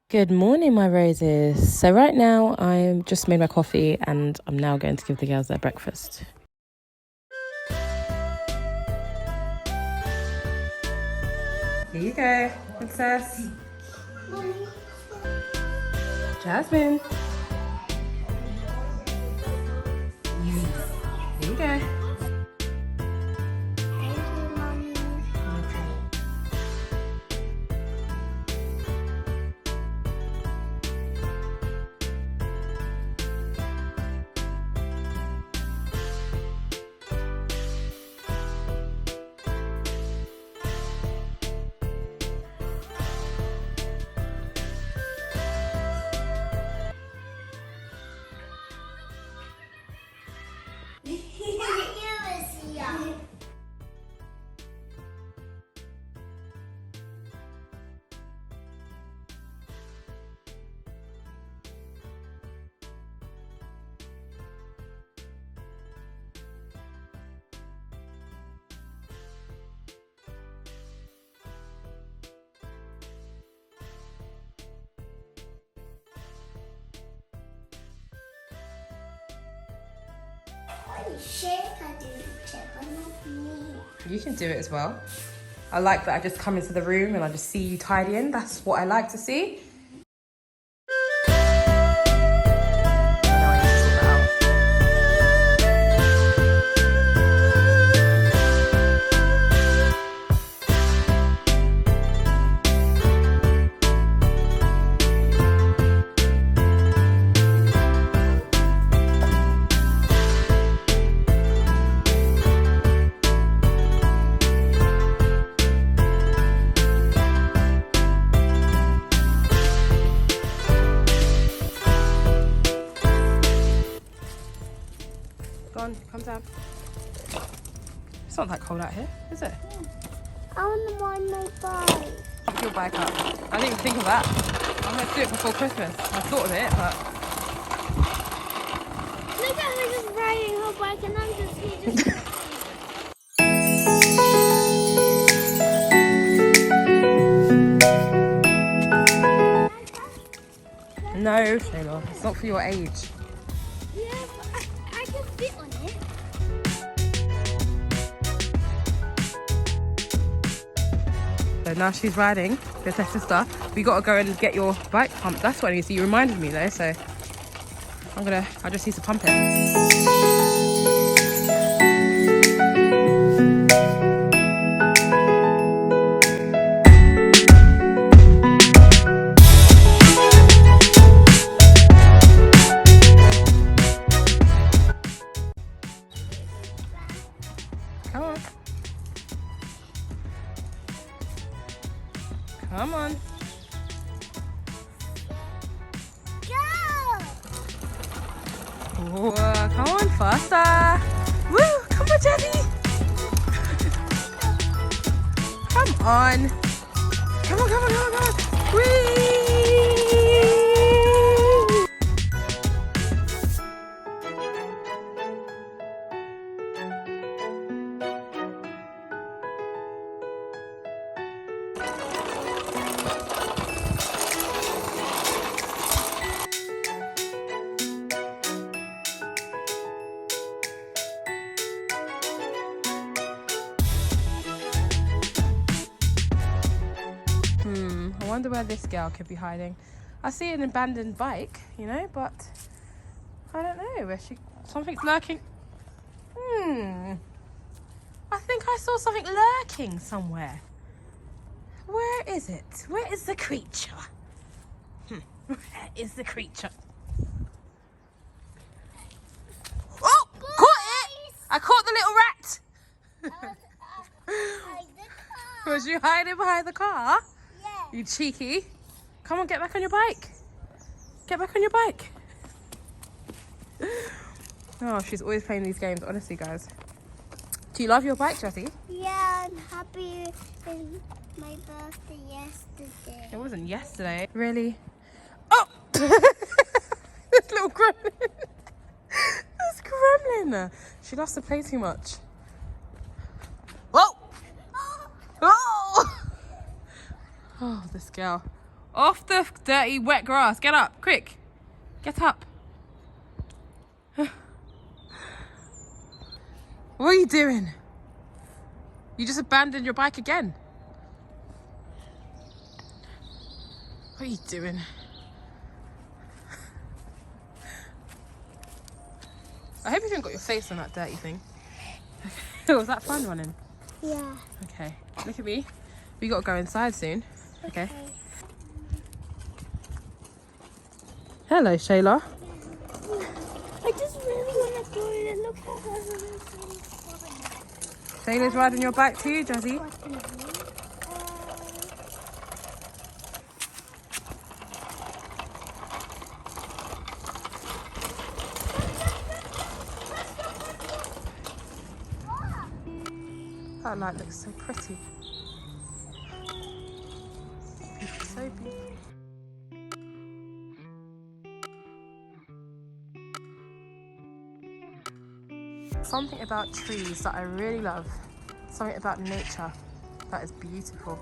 Good morning, my roses. So right now I've just made my coffee and I'm now going to give the girls their breakfast. Here you go, princess. Jasmine. Here you go. You can do it as well. I like that I just come into the room and I just see you tidying. That's what I like to see. Come down. It's not that cold out here, is it? I want to ride my bike. Pick your bike up. I didn't even think of that. I'm going to do it before Christmas. I thought of it, but... Look at her just riding her bike and I'm just here No, Shayla, it's not for your age. Yeah, but I can sit on it. So now she's riding with her sister. We got to go and get your bike pumped. That's what I need to see. You reminded me though, so I just need to pump it. Come on. Come on. Go! Whoa, come on, faster. Woo, come on, Jazzy. Come on. Come on, come on, come on, come on. Whee! I wonder where this girl could be hiding. I see an abandoned bike, you know, but I don't know where something's lurking. I think I saw something lurking somewhere. Where is it? Where is the creature? Where is the creature? Oh, caught it! I caught the little rat. Was you hiding behind the car? You cheeky. Come on, get back on your bike. Get back on your bike. Oh, she's always playing these games, honestly, guys. Do you love your bike, Jazzy? Yeah, I'm happy it's my birthday yesterday. It wasn't yesterday. Really? Oh! This little gremlin. This gremlin. She loves to play too much. Whoa! Oh! Oh, this girl. Off the dirty, wet grass. Get up, quick. Get up. What are you doing? You just abandoned your bike again. What are you doing? I hope you haven't got your face on that dirty thing. Was that fun running? Yeah. Okay, look at me. We got to go inside soon. Okay. Hello, Shayla. I just really want to go and look at her. Shayla's riding your bike too, Jazzy. That light looks so pretty. So beautiful. Something about trees that I really love. Something about nature that is beautiful.